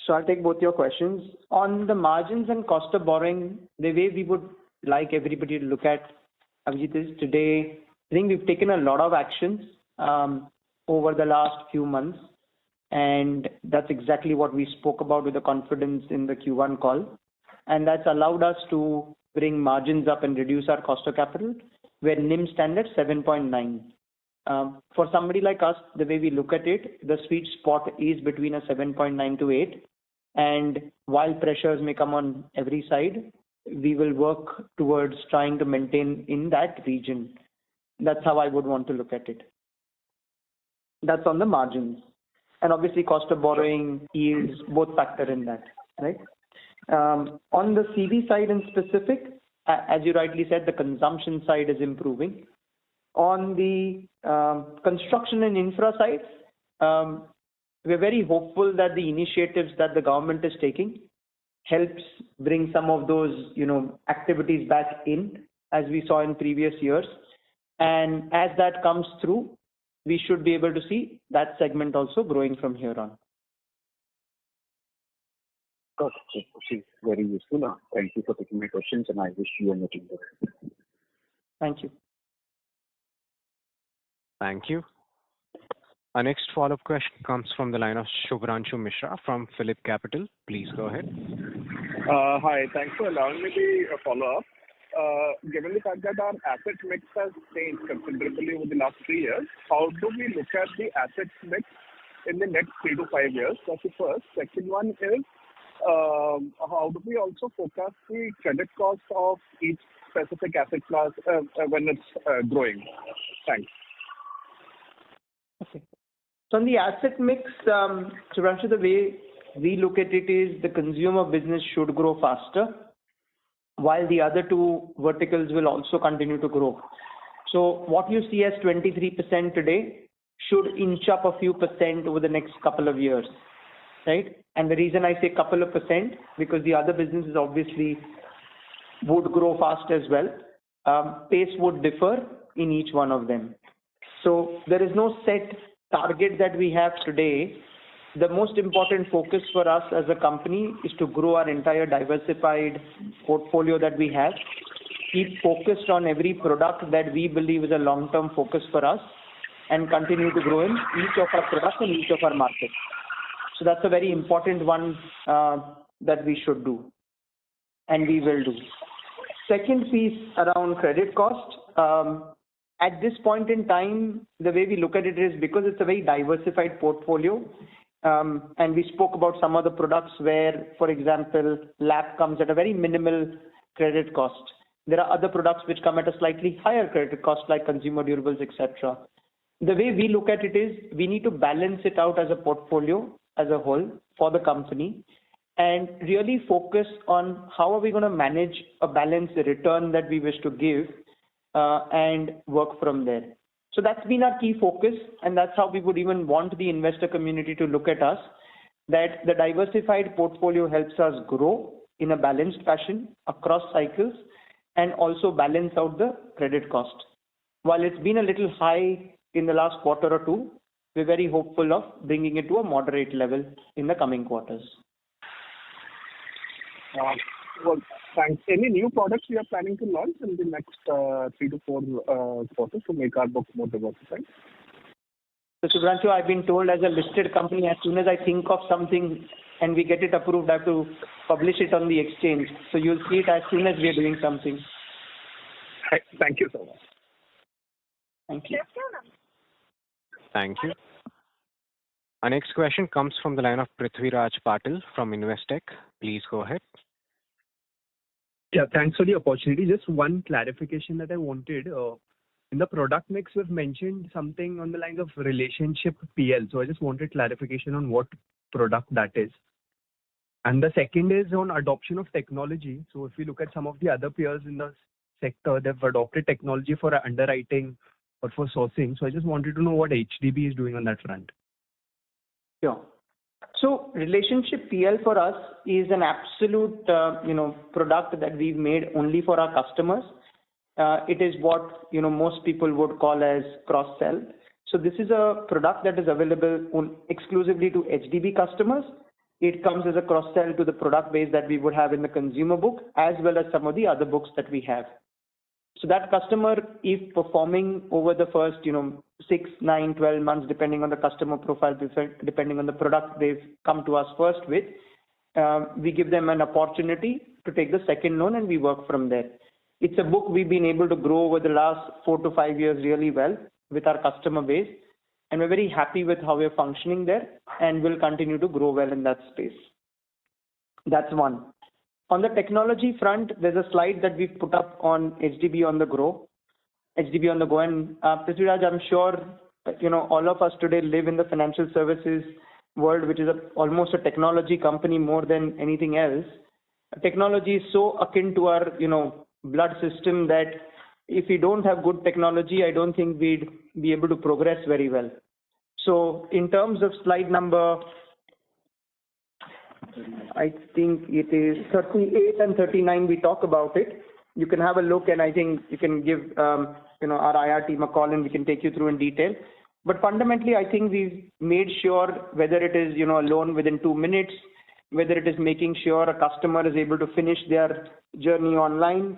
So I'll take both your questions. On the margins and cost of borrowing, the way we would like everybody to look at, Abhijit, is today, I think we've taken a lot of actions over the last few months, and that's exactly what we spoke about with the confidence in the Q1 call. And that's allowed us to bring margins up and reduce our cost of capital, where NIM stand at 7.9. For somebody like us, the way we look at it, the sweet spot is between a 7.9 to 8. And while pressures may come on every side, we will work towards trying to maintain in that region. That's how I would want to look at it. That's on the margins. And obviously cost of borrowing is both factor in that, right? On the CV side in specific, as you rightly said, the consumption side is improving. On the construction and infra side, we're very hopeful that the initiatives that the government is taking helps bring some of those, activities back in, as we saw in previous years. And as that comes through, we should be able to see that segment also growing from here on. Got it. This is very useful. Thank you for taking my questions, and I wish you and your team the best. Thank you. Thank you. Our next follow-up question comes from the line of Shubhranshu Mishra from Phillip Capital. Please go ahead. Hi, thanks for allowing me to follow up. Given the fact that our asset mix has changed considerably over the last 3 years, how do we look at the asset mix in the next 3 to 5 years? That's the first. Second one is, how do we also forecast the credit cost of each specific asset class when it's growing? Thanks. Okay. So on the asset mix, Shubhranshu, the way we look at it is the consumer business should grow faster, while the other two verticals will also continue to grow. So what you see as 23% today should inch up a few percent over the next couple of years, right? And the reason I say couple of percent, because the other businesses obviously would grow fast as well. Pace would differ in each one of them. So there is no set target that we have today. The most important focus for us as a company is to grow our entire diversified portfolio that we have, keep focused on every product that we believe is a long-term focus for us, and continue to grow in each of our products and each of our markets. So that's a very important one that we should do, and we will do. Second piece around credit cost. At this point in time, the way we look at it is because it's a very diversified portfolio, and we spoke about some of the products where, for example, LAP comes at a very minimal credit cost. There are other products which come at a slightly higher credit cost, like consumer durables, etc. The way we look at it is we need to balance it out as a portfolio as a whole for the company and really focus on how are we going to manage a balanced return that we wish to give and work from there. So that's been our key focus, and that's how we would even want the investor community to look at us, that the diversified portfolio helps us grow in a balanced fashion across cycles and also balance out the credit cost. While it's been a little high in the last quarter or two, we're very hopeful of bringing it to a moderate level in the coming quarters. Well, thanks. Any new products we are planning to launch in the next 3 to 4 quarters to make our book more diversified? So, Shubhranshu, I've been told as a listed company, as soon as I think of something and we get it approved, I have to publish it on the exchange. So you'll see it as soon as we are doing something. Thank you so much. Thank you. Thank you. Our next question comes from the line of Prithviraj Patil from Investec. Please go ahead. Yeah, thanks for the opportunity. Just one clarification that I wanted. In the product mix, we've mentioned something on the lines of relationship PL. So I just wanted clarification on what product that is. And the second is on adoption of technology. So if you look at some of the other peers in the sector, they've adopted technology for underwriting or for sourcing. So I just wanted to know what HDB is doing on that front. Sure. So relationship PL for us is an absolute, product that we've made only for our customers. It is what, most people would call as cross-sell. So this is a product that is available exclusively to HDB customers. It comes as a cross-sell to the product base that we would have in the consumer book, as well as some of the other books that we have. So that customer, if performing over the first, 6, 9, 12 months, depending on the customer profile, depending on the product they've come to us first with, we give them an opportunity to take the second loan and we work from there. It's a book we've been able to grow over the last 4 to 5 years really well with our customer base. And we're very happy with how we're functioning there and will continue to grow well in that space. That's one. On the technology front, there's a slide that we've put up on HDB on the go. HDB on the go. And Prithviraj, I'm sure, all of us today live in the financial services world, which is almost a technology company more than anything else. Technology is so akin to our, blood system that if we don't have good technology, I don't think we'd be able to progress very well. So in terms of slide number, I think it is 38 and 39, we talk about it. You can have a look and I think you can give, our IR team a call and we can take you through in detail. But fundamentally, I think we've made sure whether it is, a loan within 2 minutes, whether it is making sure a customer is able to finish their journey online.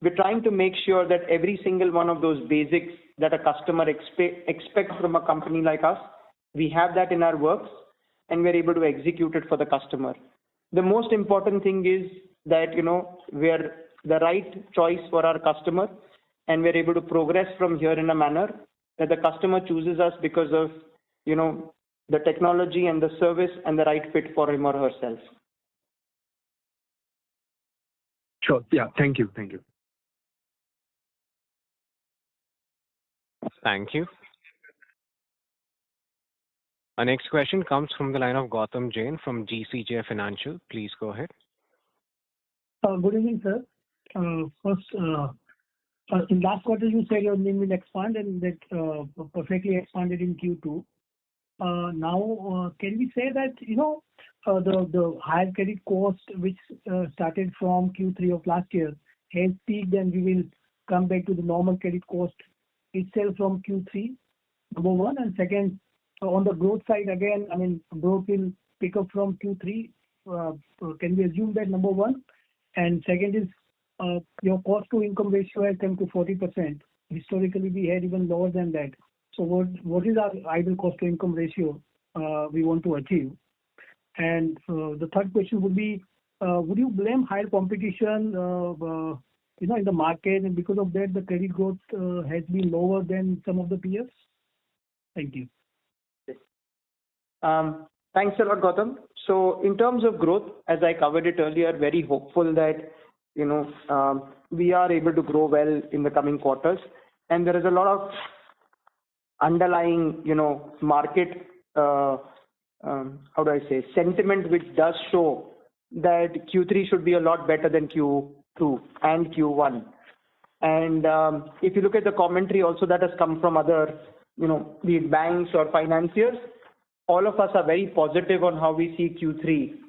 We're trying to make sure that every single one of those basics that a customer expects from a company like us, we have that in our works and we're able to execute it for the customer. The most important thing is that, we're the right choice for our customer and we're able to progress from here in a manner that the customer chooses us because of, the technology and the service and the right fit for him or herself. Sure. Yeah. Thank you. Thank you. Thank you. Our next question comes from the line of Gautam Jain from GCJ Financial. Please go ahead. Good evening, sir. First, in last quarter, you said your NIM will expand and that perfectly expanded in Q2. Now, can we say that, the higher credit cost, which started from Q3 of last year, has peaked and we will come back to the normal credit cost itself from Q3, number one. And second, on the growth side, again, growth will pick up from Q3. Can we assume that, number one? And second is, your cost to income ratio has come to 40%. Historically, we had even lower than that. So what is our ideal cost to income ratio we want to achieve? And the third question would be, would you blame higher competition, in the market, and because of that, the credit growth has been lower than some of the peers? Thank you. Thanks a lot, Gautam. So in terms of growth, as I covered it earlier, very hopeful that, we are able to grow well in the coming quarters. And there is a lot of underlying, market, sentiment, which does show that Q3 should be a lot better than Q2 and Q1. And if you look at the commentary also that has come from other, be it banks or financiers, all of us are very positive on how we see Q3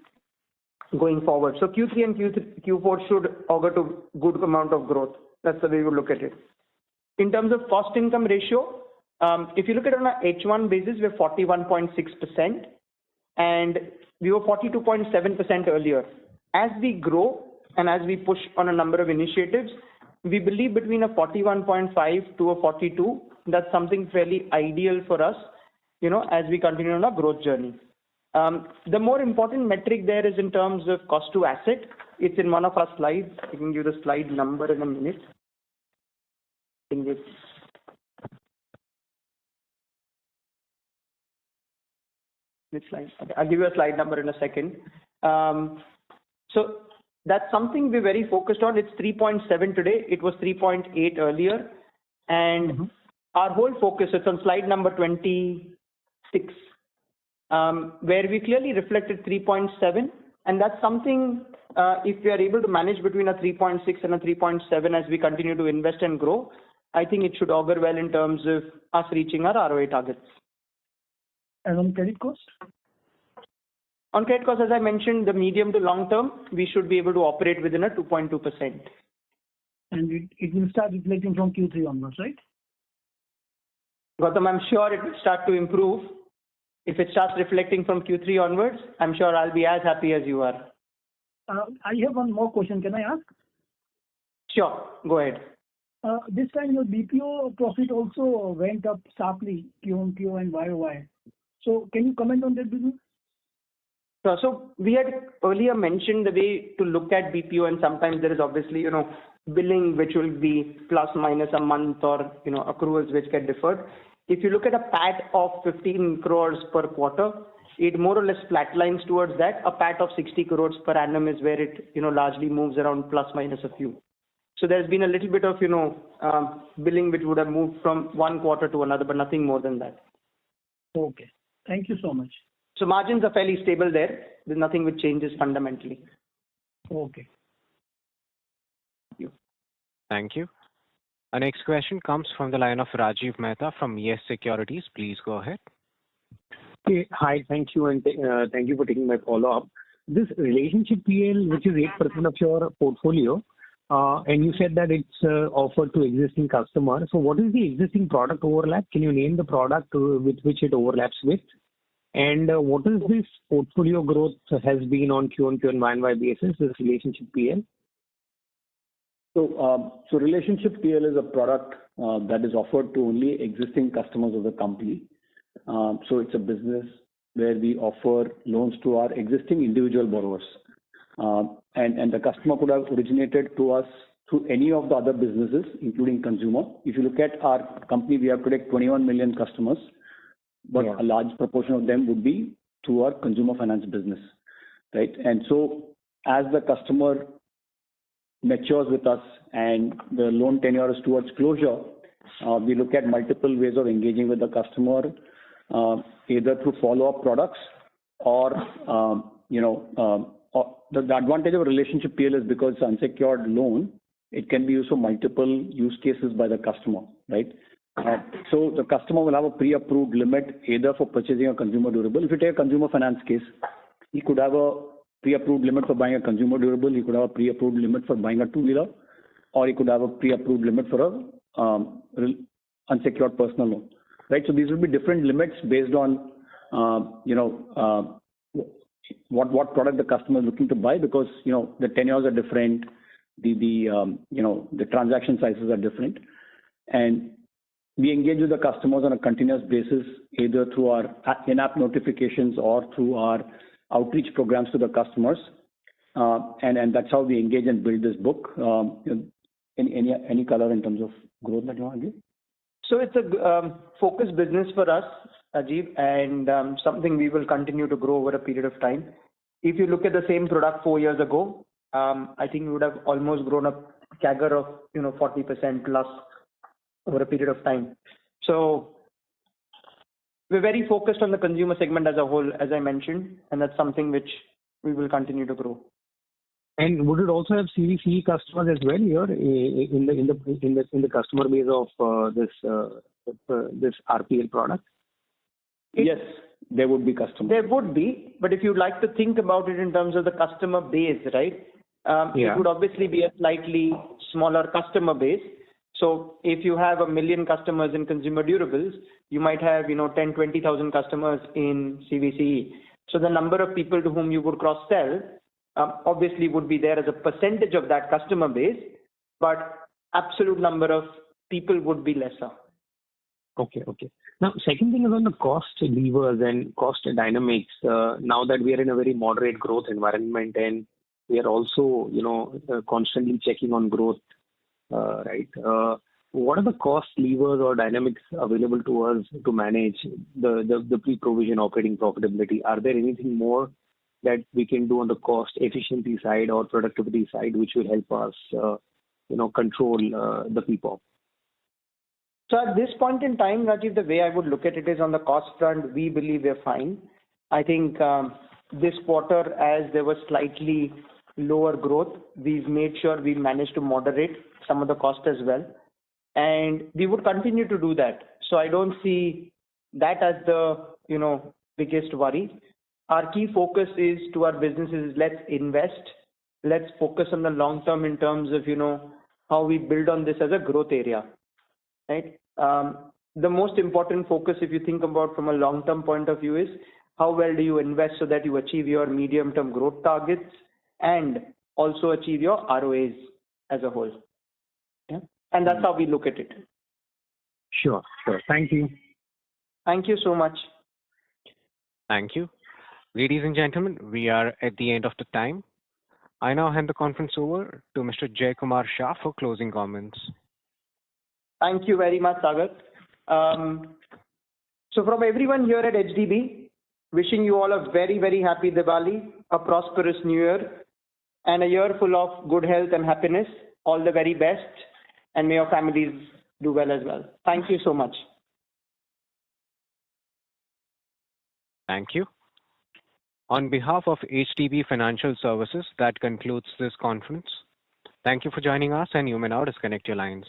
going forward. So Q3 and Q4 should augur to good amount of growth. That's the way we look at it. In terms of cost income ratio, if you look at it on a H1 basis, we're 41.6% and we were 42.7% earlier. As we grow and as we push on a number of initiatives, we believe between a 41.5 to a 42, that's something fairly ideal for us, as we continue on our growth journey. The more important metric there is in terms of cost to asset. It's in one of our slides. I can give the slide number in a minute. I think it's which slide? Okay, I'll give you a slide number in a second. So that's something we're very focused on. It's 3.7 today. It was 3.8 earlier. And our whole focus is on slide number 26, where we clearly reflected 3.7. And that's something, if we are able to manage between a 3.6 and a 3.7 as we continue to invest and grow, I think it should augur well in terms of us reaching our ROA targets. And on credit cost? On credit cost, as I mentioned, the medium to long term, we should be able to operate within a 2.2%. And it will start reflecting from Q3 onwards, right? Gautam, I'm sure it will start to improve. If it starts reflecting from Q3 onwards, I'm sure I'll be as happy as you are. I have one more question. Can I ask? Sure, go ahead. This time your BPO profit also went up sharply, Q-on-Q and YOY. So can you comment on that business? So we had earlier mentioned the way to look at BPO, and sometimes there is obviously, billing which will be plus minus a month, or, accruals which get deferred. If you look at a PAT of 15 crores per quarter, it more or less flatlines towards that. A PAT of 60 crores per annum is where it, largely moves around plus minus a few. So there's been a little bit of, billing which would have moved from one quarter to another, but nothing more than that. Okay. Thank you so much. So margins are fairly stable there. There's nothing which changes fundamentally. Okay. Thank you. Our next question comes from the line of Rajiv Mehta from Yes Securities. Please go ahead. Okay. Hi, thank you, and thank you for taking my follow-up. This relationship PL, which is 8% of your portfolio, and you said that it's offered to existing customers. So what is the existing product overlap? Can you name the product with which it overlaps with? And what is this portfolio growth has been on Q-on-Q and Y-on-Y basis, this relationship PL? So relationship PL is a product that is offered to only existing customers of the company. So it's a business where we offer loans to our existing individual borrowers. And the customer could have originated to us through any of the other businesses, including consumer. If you look at our company, we have today 21 million customers, but a large proportion of them would be through our consumer finance business, right? And so as the customer matures with us and the loan tenure is towards closure, we look at multiple ways of engaging with the customer, either through follow-up products or, the advantage of a relationship PL is because it's unsecured loan, it can be used for multiple use cases by the customer, right? So the customer will have a pre-approved limit either for purchasing a consumer durable. If you take a consumer finance case, he could have a pre-approved limit for buying a consumer durable, he could have a pre-approved limit for buying a two-wheeler, or he could have a pre-approved limit for a unsecured personal loan, right? So these will be different limits based on, what product the customer is looking to buy, because, the tenures are different, the transaction sizes are different. And we engage with the customers on a continuous basis, either through our in-app notifications or through our outreach programs to the customers. And that's how we engage and build this book. Any color in terms of growth that you want to give? So it's a focused business for us, Ajib, and something we will continue to grow over a period of time. If you look at the same product 4 years ago, I think we would have almost grown a CAGR of 40% plus over a period of time. So we're very focused on the consumer segment as a whole, as I mentioned, and that's something which we will continue to grow. And would it also have CVC customers as well here in the customer base of this RPL product? Yes, there would be customers. There would be, but if you'd like to think about it in terms of the customer base, right? It would obviously be a slightly smaller customer base. So if you have 1 million customers in consumer durables, you might have 10, 20,000 customers in CVCE. So the number of people to whom you would cross-sell obviously would be there as a percentage of that customer base, but absolute number of people would be lesser. Okay. Now, second thing is on the cost levers and cost dynamics. Now that we are in a very moderate growth environment and we are also, constantly checking on growth, right? What are the cost levers or dynamics available to us to manage the pre-provision operating profitability? Are there anything more that we can do on the cost efficiency side or productivity side which will help us, control the PPOP? So at this point in time, Rajiv, the way I would look at it is on the cost front, we believe we're fine. I think this quarter, as there was slightly lower growth, we've made sure we managed to moderate some of the cost as well. And we would continue to do that. So I don't see that as the, biggest worry. our key focus is to our businesses, let's invest, let's focus on the long term in terms of, how we build on this as a growth area, right? The most important focus, if you think about from a long-term point of view, is how well do you invest so that you achieve your medium-term growth targets and also achieve your ROAs as a whole. Yeah, and that's how we look at it. Sure. Thank you. Thank you so much. Thank you. Ladies and gentlemen, we are at the end of the time. I now hand the conference over to Mr. Jay Kumar Shah for closing comments. Thank you very much, Sagar. So from everyone here at HDB, wishing you all a very, very happy Diwali, a prosperous New Year, and a year full of good health and happiness. All the very best, and may your families do well as well. Thank you so much. Thank you. On behalf of HDB Financial Services, that concludes this conference. Thank you for joining us, and you may now disconnect your lines.